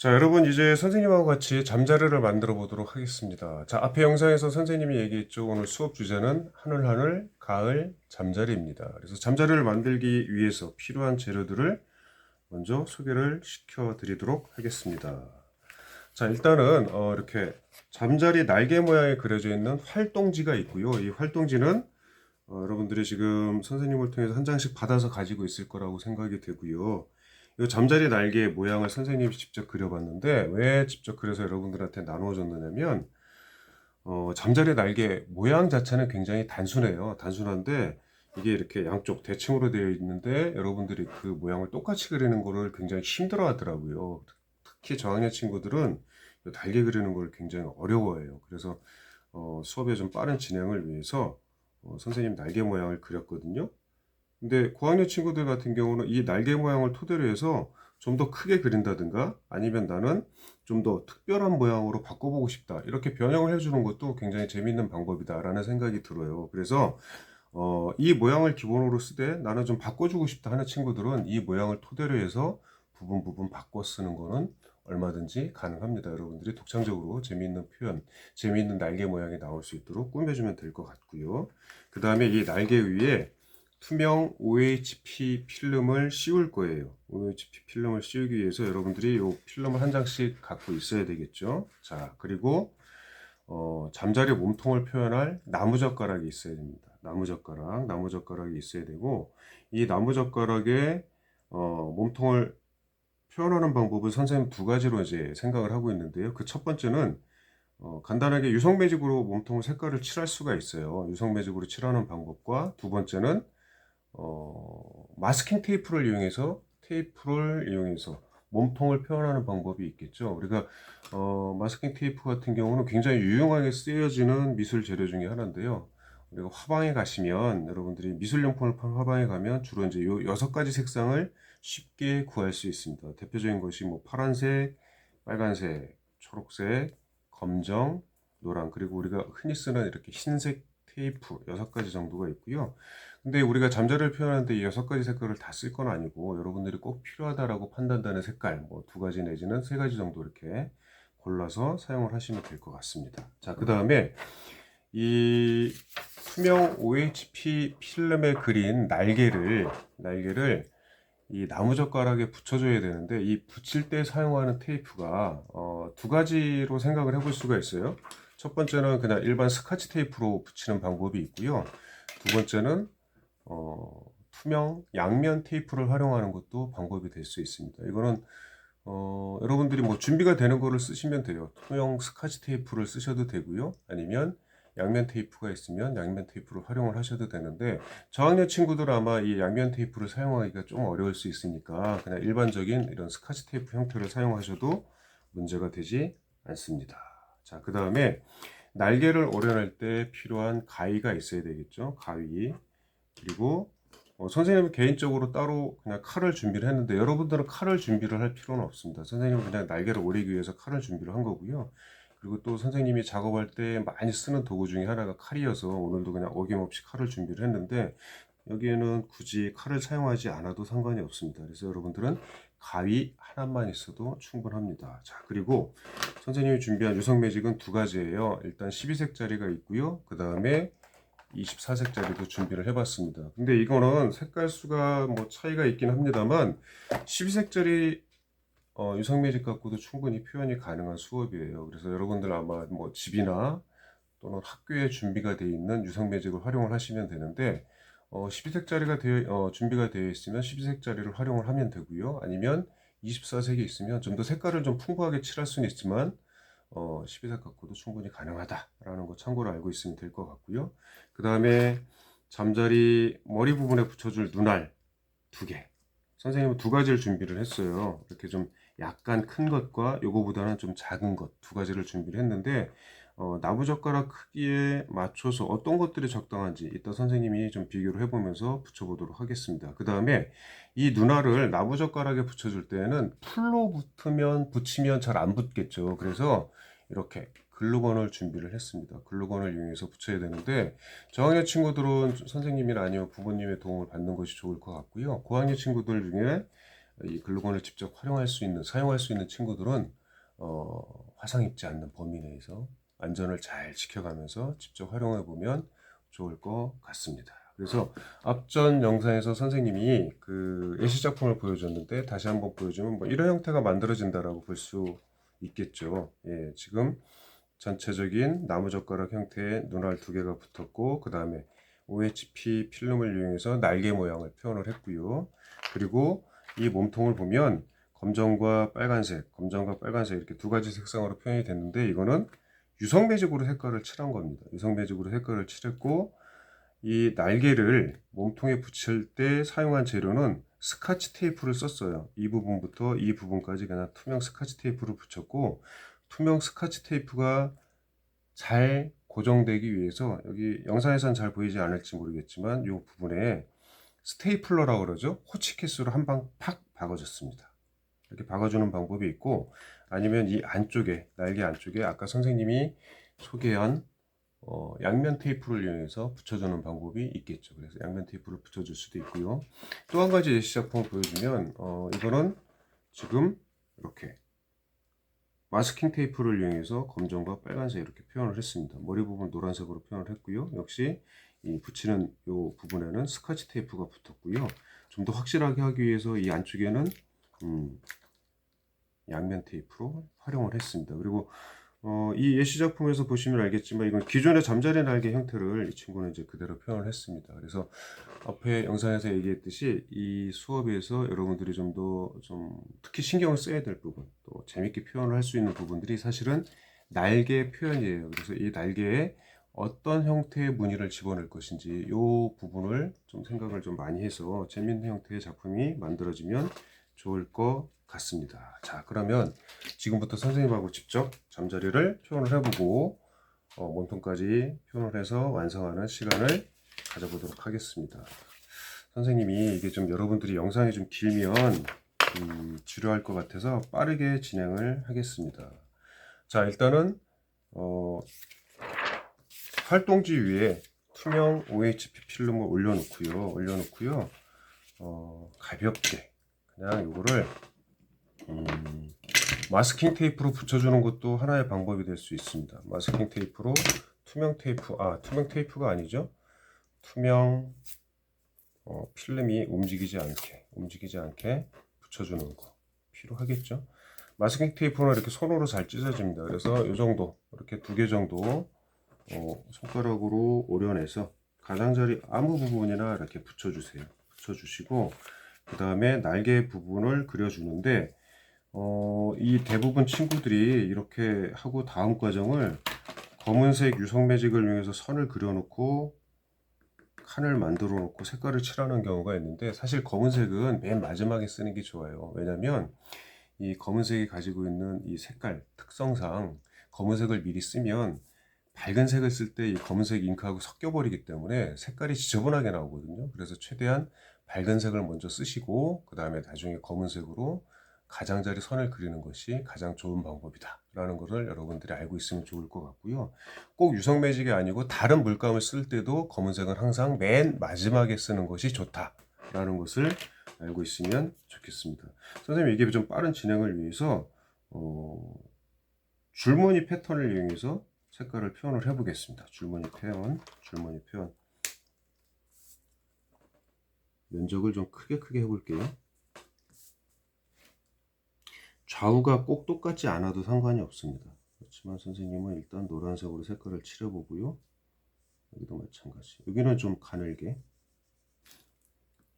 자, 여러분 이제 선생님하고 같이 잠자리를 만들어 보도록 하겠습니다. 자, 앞에 영상에서 선생님이 얘기했죠. 오늘 수업 주제는 하늘하늘 가을 잠자리입니다. 그래서 잠자리를 만들기 위해서 필요한 재료들을 먼저 소개를 시켜 드리도록 하겠습니다. 자, 일단은 이렇게 잠자리 날개 모양이 그려져 있는 활동지가 있고요. 이 활동지는 여러분들이 지금 선생님을 통해서 한 장씩 받아서 가지고 있을 거라고 생각이 되고요. 이 잠자리 날개 모양을 선생님이 직접 그려봤는데 왜 직접 그려서 여러분들한테 나누어줬느냐면 잠자리 날개 모양 자체는 굉장히 단순해요. 단순한데 이게 이렇게 양쪽 대칭으로 되어 있는데 여러분들이 그 모양을 똑같이 그리는 거를 굉장히 힘들어 하더라고요. 특히 저학년 친구들은 이 날개 그리는 걸 굉장히 어려워해요. 그래서 수업의 좀 빠른 진행을 위해서 선생님 날개 모양을 그렸거든요. 근데 고학년 친구들 같은 경우는 이 날개 모양을 토대로 해서 좀 더 크게 그린다든가 아니면 나는 좀 더 특별한 모양으로 바꿔보고 싶다. 이렇게 변형을 해주는 것도 굉장히 재밌는 방법이다라는 생각이 들어요. 그래서 이 모양을 기본으로 쓰되 나는 좀 바꿔주고 싶다 하는 친구들은 이 모양을 토대로 해서 부분 바꿔 쓰는 거는 얼마든지 가능합니다. 여러분들이 독창적으로 재미있는 표현, 재미있는 날개 모양이 나올 수 있도록 꾸며주면 될 것 같고요. 그 다음에 이 날개 위에 투명 OHP 필름을 씌울 거예요. OHP 필름을 씌우기 위해서 여러분들이 이 필름을 한 장씩 갖고 있어야 되겠죠. 자, 그리고 잠자리 몸통을 표현할 나무젓가락이 있어야 됩니다. 나무젓가락이 있어야 되고 이 나무젓가락에 몸통을 표현하는 방법은 선생님 두 가지로 이제 생각을 하고 있는데요. 그 첫 번째는 간단하게 유성 매직으로 몸통을 색깔을 칠할 수가 있어요. 유성 매직으로 칠하는 방법과 두 번째는 마스킹 테이프를 이용해서 몸통을 표현하는 방법이 있겠죠. 우리가 마스킹 테이프 같은 경우는 굉장히 유용하게 쓰여지는 미술 재료 중에 하나인데요. 우리가 화방에 가시면 여러분들이 미술용품을 파는 화방에 가면 주로 이제 요 6가지 색상을 쉽게 구할 수 있습니다. 대표적인 것이 뭐 파란색, 빨간색, 초록색, 검정, 노랑, 그리고 우리가 흔히 쓰는 이렇게 흰색 테이프 6가지 정도가 있고요. 근데 우리가 잠자리를 표현하는데 이 6가지 색깔을 다 쓸 건 아니고 여러분들이 꼭 필요하다라고 판단되는 색깔 뭐 2가지 내지는 3가지 정도 이렇게 골라서 사용을 하시면 될 것 같습니다. 자, 그 다음에 이 투명 OHP 필름에 그린 날개를 이 나무젓가락에 붙여줘야 되는데 이 붙일 때 사용하는 테이프가 2가지로 생각을 해볼 수가 있어요. 첫 번째는 그냥 일반 스카치 테이프로 붙이는 방법이 있고요. 두 번째는 투명 양면 테이프를 활용하는 것도 방법이 될 수 있습니다. 이거는 여러분들이 뭐 준비가 되는 거를 쓰시면 돼요. 투명 스카치 테이프를 쓰셔도 되고요. 아니면 양면 테이프가 있으면 양면 테이프를 활용을 하셔도 되는데 저학년 친구들은 아마 이 양면 테이프를 사용하기가 좀 어려울 수 있으니까 그냥 일반적인 이런 스카치 테이프 형태를 사용하셔도 문제가 되지 않습니다. 자, 그 다음에 날개를 오려낼 때 필요한 가위가 있어야 되겠죠. 가위. 그리고 선생님은 개인적으로 따로 그냥 칼을 준비를 했는데 여러분들은 칼을 준비를 할 필요는 없습니다. 선생님은 그냥 날개를 오리기 위해서 칼을 준비를 한 거고요. 그리고 또 선생님이 작업할 때 많이 쓰는 도구 중에 하나가 칼이어서 오늘도 그냥 어김없이 칼을 준비를 했는데 여기에는 굳이 칼을 사용하지 않아도 상관이 없습니다. 그래서 여러분들은 가위 하나만 있어도 충분합니다. 자, 그리고 선생님이 준비한 유성 매직은 2가지예요. 일단 12색짜리가 있고요. 그 다음에 24색짜리도 준비를 해봤습니다. 근데 이거는 색깔 수가 뭐 차이가 있긴 합니다만 12색짜리 유성 매직 갖고도 충분히 표현이 가능한 수업이에요. 그래서 여러분들 아마 뭐 집이나 또는 학교에 준비가 되어 있는 유성 매직을 활용을 하시면 되는데 12색짜리가 준비가 되어 있으면 12색짜리를 활용을 하면 되고요. 아니면 24색이 있으면 좀 더 색깔을 좀 풍부하게 칠할 수는 있지만 12색 갖고도 충분히 가능하다라는 거 참고로 알고 있으면 될 것 같고요. 그 다음에 잠자리 머리 부분에 붙여줄 눈알 2개. 선생님은 2가지를 준비를 했어요. 이렇게 좀 약간 큰 것과 요거보다는 좀 작은 것 2가지를 준비를 했는데 나무젓가락 크기에 맞춰서 어떤 것들이 적당한지 이따 선생님이 좀 비교를 해보면서 붙여보도록 하겠습니다. 그 다음에 이 눈알을 나무젓가락에 붙여줄 때는 풀로 붙이면 잘 안 붙겠죠. 그래서 이렇게 글루건을 준비를 했습니다. 글루건을 이용해서 붙여야 되는데 저학년 친구들은 선생님이나 아니면 부모님의 도움을 받는 것이 좋을 것 같고요. 고학년 친구들 중에 이 글루건을 직접 활용할 수 있는, 사용할 수 있는 친구들은 화상 입지 않는 범위 내에서 안전을 잘 지켜가면서 직접 활용해 보면 좋을 것 같습니다. 그래서 앞전 영상에서 선생님이 그 예시 작품을 보여줬는데 다시 한번 보여주면 뭐 이런 형태가 만들어진다라고 볼 수 있겠죠. 예, 지금 전체적인 나무젓가락 형태의 눈알 두 개가 붙었고, 그 다음에 OHP 필름을 이용해서 날개 모양을 표현을 했고요. 그리고 이 몸통을 보면 검정과 빨간색 이렇게 두 가지 색상으로 표현이 됐는데, 이거는 유성 매직으로 색깔을 칠한 겁니다. 유성 매직으로 색깔을 칠했고, 이 날개를 몸통에 붙일 때 사용한 재료는 스카치 테이프를 썼어요. 이 부분부터 이 부분까지 그냥 투명 스카치 테이프를 붙였고, 투명 스카치 테이프가 잘 고정되기 위해서, 여기 영상에선 잘 보이지 않을지 모르겠지만 이 부분에 스테이플러라고 그러죠. 호치키스로 한 방 팍 박아줬습니다. 이렇게 박아주는 방법이 있고, 아니면 이 안쪽에, 날개 안쪽에 아까 선생님이 소개한 양면 테이프를 이용해서 붙여주는 방법이 있겠죠. 그래서 양면 테이프를 붙여줄 수도 있고요. 또 한 가지 예시 작품을 보여주면 이거는 지금 이렇게 마스킹 테이프를 이용해서 검정과 빨간색 이렇게 표현을 했습니다. 머리 부분 노란색으로 표현을 했고요. 역시 이 붙이는 이 부분에는 스카치 테이프가 붙었고요. 좀 더 확실하게 하기 위해서 이 안쪽에는 양면 테이프로 활용을 했습니다. 그리고 이 예시 작품에서 보시면 알겠지만 이건 기존의 잠자리 날개 형태를 이 친구는 이제 그대로 표현을 했습니다. 그래서 앞에 영상에서 얘기했듯이 이 수업에서 여러분들이 좀 더 특히 신경을 써야 될 부분, 또 재밌게 표현을 할 수 있는 부분들이 사실은 날개 표현이에요. 그래서 이 날개에 어떤 형태의 무늬를 집어넣을 것인지 이 부분을 좀 생각을 좀 많이 해서 재밌는 형태의 작품이 만들어지면 좋을 것 같습니다. 자, 그러면 지금부터 선생님하고 직접 잠자리를 표현을 해보고 몸통까지 표현을 해서 완성하는 시간을 가져보도록 하겠습니다. 선생님이 이게 좀 여러분들이 영상이 좀 길면 지루할 것 같아서 빠르게 진행을 하겠습니다. 자, 일단은 활동지 위에 투명 OHP 필름을 올려놓고요. 가볍게 그냥 이거를 마스킹 테이프로 붙여주는 것도 하나의 방법이 될 수 있습니다. 마스킹 테이프로 투명 테이프가 아니죠. 투명 필름이 움직이지 않게 붙여주는 거 필요하겠죠. 마스킹 테이프는 이렇게 손으로 잘 찢어집니다. 그래서 이 정도, 이렇게 두 개 정도 손가락으로 오려내서 가장자리 아무 부분이나 이렇게 붙여주시고, 그 다음에 날개 부분을 그려주는데 이 대부분 친구들이 이렇게 하고 다음 과정을 검은색 유성 매직을 이용해서 선을 그려놓고 칸을 만들어 놓고 색깔을 칠하는 경우가 있는데, 사실 검은색은 맨 마지막에 쓰는 게 좋아요. 왜냐면 이 검은색이 가지고 있는 이 색깔 특성상 검은색을 미리 쓰면 밝은 색을 쓸 때 이 검은색 잉크하고 섞여 버리기 때문에 색깔이 지저분하게 나오거든요. 그래서 최대한 밝은 색을 먼저 쓰시고 그 다음에 나중에 검은색으로 가장자리 선을 그리는 것이 가장 좋은 방법이다 라는 것을 여러분들이 알고 있으면 좋을 것 같고요. 꼭 유성 매직이 아니고 다른 물감을 쓸 때도 검은색은 항상 맨 마지막에 쓰는 것이 좋다 라는 것을 알고 있으면 좋겠습니다. 선생님, 이게 좀 빠른 진행을 위해서 줄무늬 패턴을 이용해서 색깔을 표현을 해 보겠습니다. 줄무늬 표현. 면적을 좀 크게 해볼게요. 좌우가 꼭 똑같지 않아도 상관이 없습니다. 그렇지만 선생님은 일단 노란색으로 색깔을 칠해보고요. 여기도 마찬가지. 여기는 좀 가늘게,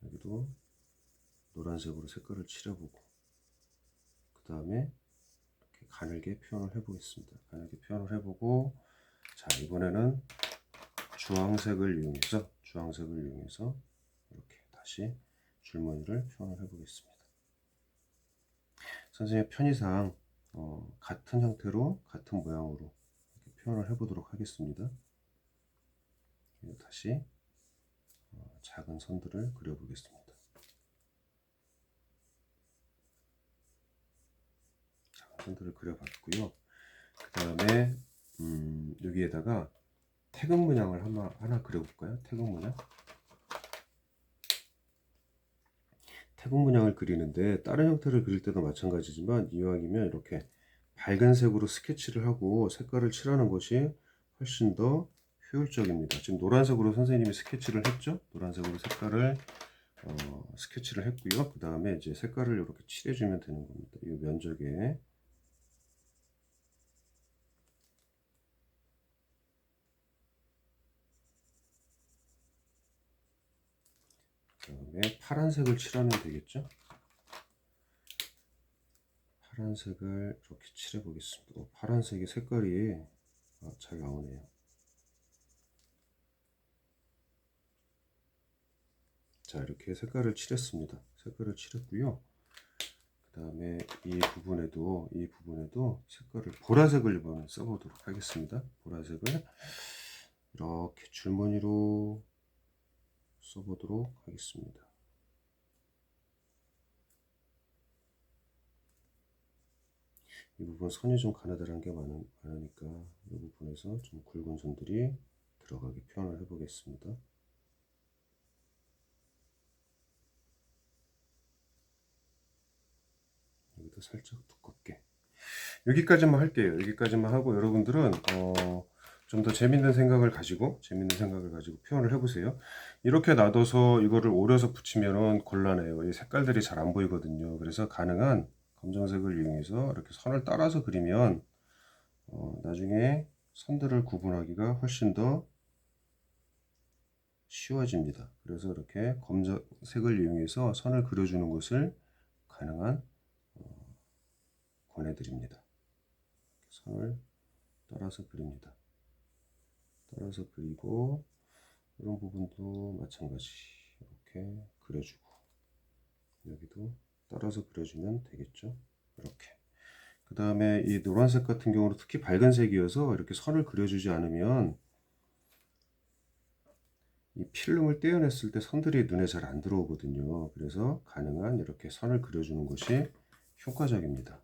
여기도 노란색으로 색깔을 칠해보고, 그 다음에 이렇게 가늘게 표현을 해보겠습니다. 가늘게 표현을 해보고, 자, 이번에는 주황색을 이용해서 이렇게 다시 줄무늬를 표현을 해보겠습니다. 선생님의 편의상 같은 형태로 같은 모양으로 이렇게 표현을 해보도록 하겠습니다. 다시 작은 선들을 그려보겠습니다. 작은 선들을 그려봤고요. 그 다음에 여기에다가 태극 문양을 태극 태국 문양을 그리는데 다른 형태를 그릴 때도 마찬가지지만 이왕이면 이렇게 밝은 색으로 스케치를 하고 색깔을 칠하는 것이 훨씬 더 효율적입니다. 지금 노란색으로 선생님이 스케치를 했죠. 노란색으로 색깔을 스케치를 했고요. 그 다음에 이제 색깔을 이렇게 칠해주면 되는 겁니다. 이 면적에. 그 다음에 파란색을 칠하면 되겠죠. 파란색을 이렇게 칠해 보겠습니다. 파란색의 색깔이 잘 나오네요. 자, 이렇게 색깔을 칠했습니다. 색깔을 칠했고요. 그 다음에 이 부분에도 색깔을 보라색을 이번에 써보도록 하겠습니다. 보라색을 이렇게 줄무늬로 써보도록 하겠습니다. 이 부분 선이 좀 가느다란 게 많으니까 이 부분에서 좀 굵은 선들이 들어가게 표현을 해보겠습니다. 여기도 살짝 두껍게. 여기까지만 할게요. 여기까지만 하고 여러분들은 좀 더 재밌는 생각을 가지고 표현을 해보세요. 이렇게 놔둬서 이거를 오려서 붙이면은 곤란해요. 이 색깔들이 잘 안 보이거든요. 그래서 가능한 검정색을 이용해서 이렇게 선을 따라서 그리면 나중에 선들을 구분하기가 훨씬 더 쉬워집니다. 그래서 이렇게 검정색을 이용해서 선을 그려주는 것을 가능한 권해드립니다. 선을 따라서 그립니다. 따라서 그리고 이런 부분도 마찬가지 이렇게 그려주고 여기도 따라서 그려주면 되겠죠. 이렇게. 그 다음에 이 노란색 같은 경우는 특히 밝은 색이어서 이렇게 선을 그려주지 않으면 이 필름을 떼어냈을 때 선들이 눈에 잘 안 들어오거든요. 그래서 가능한 이렇게 선을 그려주는 것이 효과적입니다.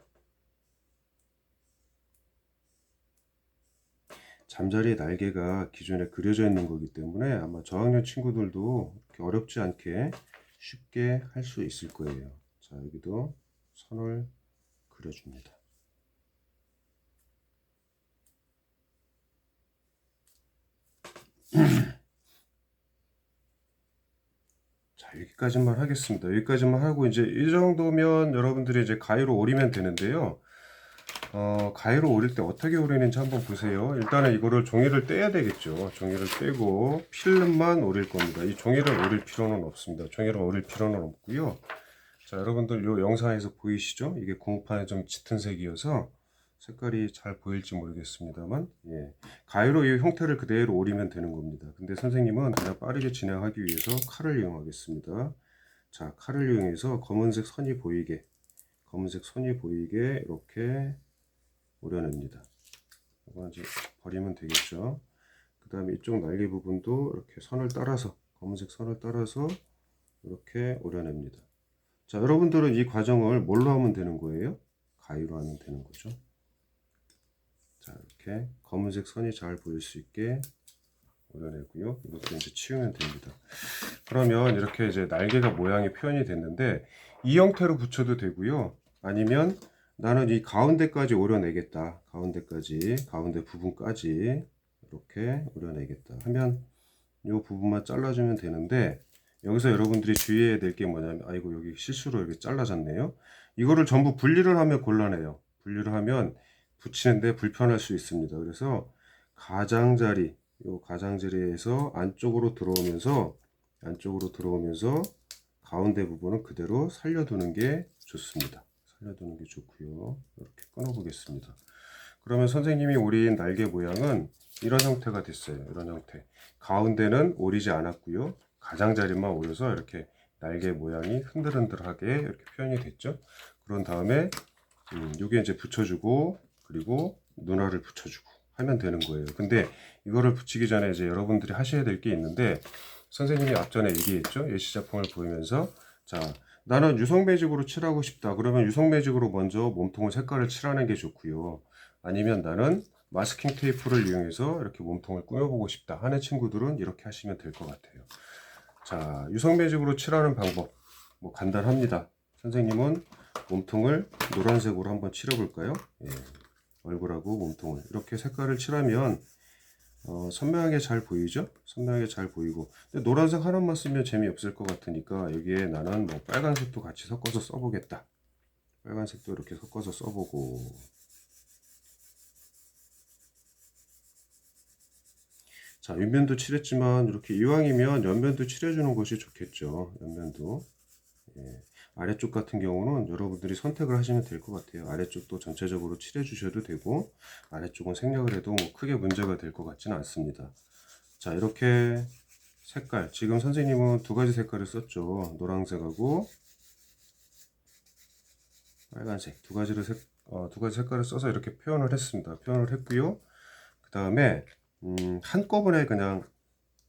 잠자리 날개가 기존에 그려져 있는 거기 때문에 아마 저학년 친구들도 이렇게 어렵지 않게 쉽게 할 수 있을 거예요. 자, 여기도 선을 그려줍니다. 자, 여기까지만 하겠습니다. 여기까지만 하고 이제 이 정도면 여러분들이 이제 가위로 오리면 되는데요. 가위로 오릴 때 어떻게 오리는지 한번 보세요. 일단은 이거를 종이를 떼야 되겠죠. 종이를 떼고 필름만 오릴 겁니다. 이 종이를 오릴 필요는 없습니다. 종이를 오릴 필요는 없고요. 자, 여러분들 요 영상에서 보이시죠? 이게 공판에 좀 짙은 색이어서 색깔이 잘 보일지 모르겠습니다만, 예. 가위로 이 형태를 그대로 오리면 되는 겁니다. 근데 선생님은 그냥 빠르게 진행하기 위해서 칼을 이용하겠습니다. 자, 칼을 이용해서 검은색 선이 보이게 이렇게 오려냅니다. 이거 이제 버리면 되겠죠. 그 다음에 이쪽 날개 부분도 이렇게 선을 따라서 검은색 선을 따라서 이렇게 오려냅니다. 자, 여러분들은 이 과정을 뭘로 하면 되는 거예요? 가위로 하면 되는 거죠. 자, 이렇게 검은색 선이 잘 보일 수 있게 오려내고요. 이것도 이제 치우면 됩니다. 그러면 이렇게 이제 날개가 모양이 표현이 됐는데 이 형태로 붙여도 되고요. 아니면 나는 이 가운데까지 오려내겠다. 가운데 부분까지 이렇게 오려내겠다 하면 이 부분만 잘라주면 되는데 여기서 여러분들이 주의해야 될 게 뭐냐면 아이고 여기 실수로 이렇게 잘라졌네요. 이거를 전부 분리를 하면 곤란해요. 분리를 하면 붙이는데 불편할 수 있습니다. 그래서 가장자리에서 안쪽으로 들어오면서 가운데 부분은 그대로 살려두는 게 좋습니다. 살려두는 게 좋고요. 이렇게 끊어 보겠습니다. 그러면 선생님이 오린 날개 모양은 이런 형태가 됐어요. 이런 형태. 가운데는 오리지 않았고요. 가장자리만 오려서 이렇게 날개 모양이 흔들흔들하게 이렇게 표현이 됐죠. 그런 다음에 요게 이제 붙여주고 그리고 눈알을 붙여주고 하면 되는 거예요. 근데 이거를 붙이기 전에 이제 여러분들이 하셔야 될 게 있는데 선생님이 앞전에 얘기했죠. 예시 작품을 보이면서 자, 나는 유성 매직으로 칠하고 싶다. 그러면 유성 매직으로 먼저 몸통을 색깔을 칠하는 게 좋고요. 아니면 나는 마스킹 테이프를 이용해서 이렇게 몸통을 꾸며보고 싶다 하는 친구들은 이렇게 하시면 될 것 같아요. 자, 유성 매직으로 칠하는 방법. 뭐 간단합니다. 선생님은 몸통을 노란색으로 한번 칠해볼까요? 예, 얼굴하고 몸통을 이렇게 색깔을 칠하면 선명하게 잘 보이죠? 선명하게 잘 보이고. 근데 노란색 하나만 쓰면 재미없을 것 같으니까 여기에 나는 뭐 빨간색도 같이 섞어서 써보겠다. 빨간색도 이렇게 섞어서 써보고. 자, 윗면도 칠했지만 이렇게 이왕이면 옆면도 칠해주는 것이 좋겠죠. 옆면도. 예. 아래쪽 같은 경우는 여러분들이 선택을 하시면 될 것 같아요. 아래쪽도 전체적으로 칠해 주셔도 되고, 아래쪽은 생략을 해도 뭐 크게 문제가 될 것 같지는 않습니다. 자, 이렇게 색깔, 지금 선생님은 두 가지 색깔을 썼죠. 노란색하고 빨간색 두 가지 색깔을 써서 이렇게 표현을 했습니다. 표현을 했고요. 그 다음에 한꺼번에 그냥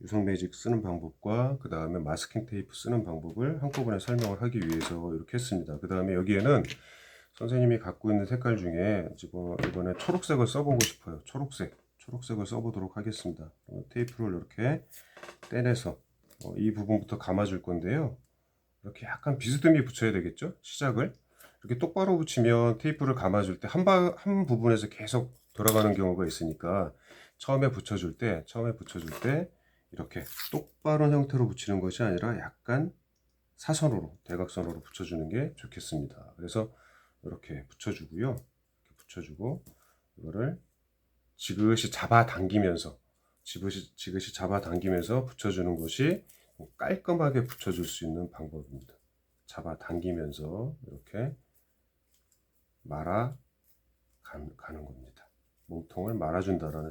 유성 매직 쓰는 방법과 그 다음에 마스킹 테이프 쓰는 방법을 한꺼번에 설명을 하기 위해서 이렇게 했습니다. 그 다음에 여기에는 선생님이 갖고 있는 색깔 중에 지금 이번에 초록색을 써보고 싶어요. 초록색을 써보도록 하겠습니다. 테이프를 이렇게 떼내서 이 부분부터 감아줄 건데요. 이렇게 약간 비스듬히 붙여야 되겠죠? 시작을 이렇게 똑바로 붙이면 테이프를 감아줄 때 한 부분에서 계속 돌아가는 경우가 있으니까 처음에 붙여줄 때 이렇게 똑바른 형태로 붙이는 것이 아니라 약간 사선으로 대각선으로 붙여주는 게 좋겠습니다. 그래서 이렇게 붙여주고요. 이렇게 붙여주고 이거를 지그시 잡아당기면서 붙여주는 것이 깔끔하게 붙여줄 수 있는 방법입니다. 잡아당기면서 이렇게 가는 겁니다. 몸통을 말아준다고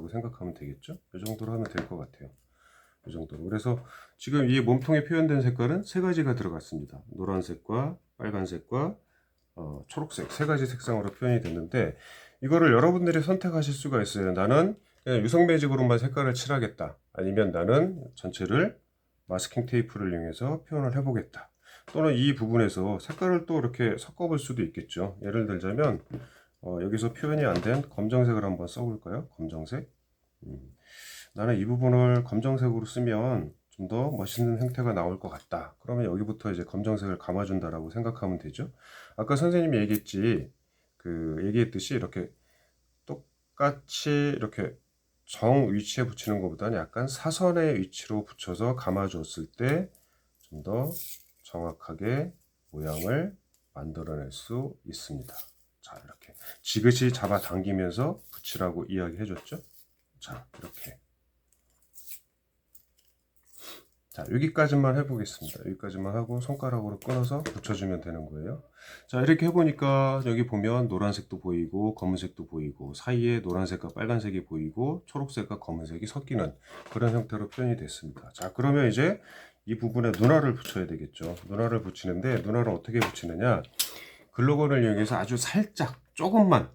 생각하면 되겠죠? 이 정도로 하면 될 것 같아요. 이 정도로. 그래서 지금 이 몸통에 표현된 색깔은 세 가지가 들어갔습니다. 노란색과 빨간색과 초록색 세 가지 색상으로 표현이 됐는데 이거를 여러분들이 선택하실 수가 있어요. 나는 그냥 유성 매직으로만 색깔을 칠하겠다. 아니면 나는 전체를 마스킹 테이프를 이용해서 표현을 해보겠다. 또는 이 부분에서 색깔을 또 이렇게 섞어볼 수도 있겠죠. 예를 들자면 여기서 표현이 안 된 검정색을 한번 써볼까요? 검정색. 나는 이 부분을 검정색으로 쓰면 좀 더 멋있는 형태가 나올 것 같다. 그러면 여기부터 이제 검정색을 감아준다라고 생각하면 되죠. 아까 선생님이 얘기했듯이 이렇게 똑같이 이렇게 정 위치에 붙이는 것보다는 약간 사선의 위치로 붙여서 감아줬을 때 좀 더 정확하게 모양을 만들어낼 수 있습니다. 자, 이렇게 지그시 잡아당기면서 붙이라고 이야기해 줬죠. 자, 이렇게. 자, 여기까지만 해보겠습니다. 여기까지만 하고 손가락으로 끊어서 붙여주면 되는 거예요. 자, 이렇게 해보니까 여기 보면 노란색도 보이고 검은색도 보이고 사이에 노란색과 빨간색이 보이고 초록색과 검은색이 섞이는 그런 형태로 표현이 됐습니다. 자, 그러면 이제 이 부분에 눈알을 붙여야 되겠죠. 눈알을 붙이는데 눈알을 어떻게 붙이느냐? 글루건을 이용해서 아주 살짝 조금만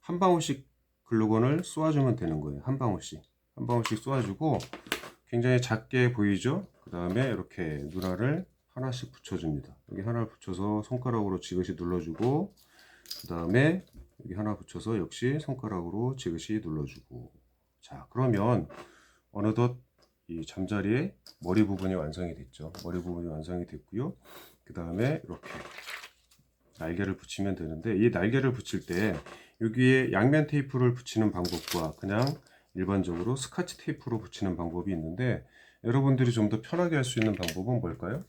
한 방울씩 글루건을 쏘아주면 되는 거예요. 한 방울씩 쏘아주고 굉장히 작게 보이죠? 그 다음에 이렇게 눈알을 하나씩 붙여줍니다. 여기 하나 붙여서 손가락으로 지그시 눌러주고 그 다음에 여기 하나 붙여서 역시 손가락으로 지그시 눌러주고 자, 그러면 어느덧 이 잠자리의 머리 부분이 완성이 됐죠. 머리 부분이 완성이 됐고요. 그 다음에 이렇게 날개를 붙이면 되는데 이 날개를 붙일 때 여기에 양면 테이프를 붙이는 방법과 그냥 일반적으로 스카치 테이프로 붙이는 방법이 있는데 여러분들이 좀 더 편하게 할 수 있는 방법은 뭘까요?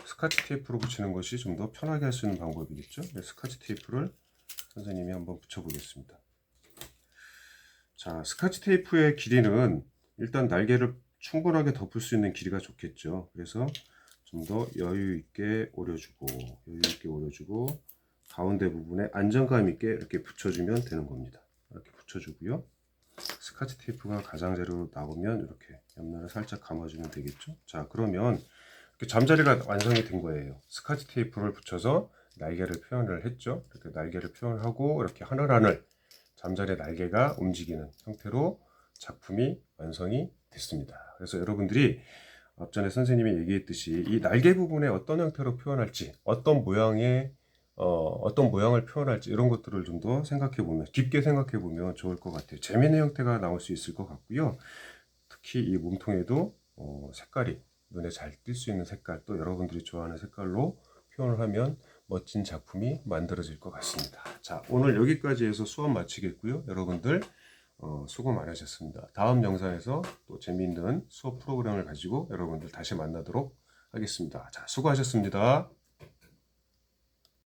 스카치 테이프로 붙이는 것이 좀 더 편하게 할 수 있는 방법이겠죠. 스카치 테이프를 선생님이 한번 붙여 보겠습니다. 자, 스카치 테이프의 길이는 일단 날개를 충분하게 덮을 수 있는 길이가 좋겠죠. 그래서 좀 더 여유 있게 오려주고 가운데 부분에 안정감 있게 이렇게 붙여주면 되는 겁니다. 이렇게 붙여주고요. 스카치 테이프가 가장자리로 나오면 이렇게 옆면을 살짝 감아주면 되겠죠. 자, 그러면 이렇게 잠자리가 완성이 된 거예요. 스카치 테이프를 붙여서 날개를 표현을 했죠. 이렇게 날개를 표현하고 이렇게 하늘하늘 잠자리 날개가 움직이는 형태로 작품이 완성이 됐습니다. 그래서 여러분들이 앞전에 선생님이 얘기했듯이 이 날개 부분에 어떤 형태로 표현할지, 어떤 모양을 표현할지 이런 것들을 좀 더 깊게 생각해 보면 좋을 것 같아요. 재미있는 형태가 나올 수 있을 것 같고요. 특히 이 몸통에도 색깔이 눈에 잘 띌 수 있는 색깔, 또 여러분들이 좋아하는 색깔로 표현을 하면 멋진 작품이 만들어질 것 같습니다. 자, 오늘 여기까지 해서 수업 마치겠고요. 여러분들 수고 많으셨습니다. 다음 영상에서 또 재미있는 수업 프로그램을 가지고 여러분들 다시 만나도록 하겠습니다. 자, 수고하셨습니다.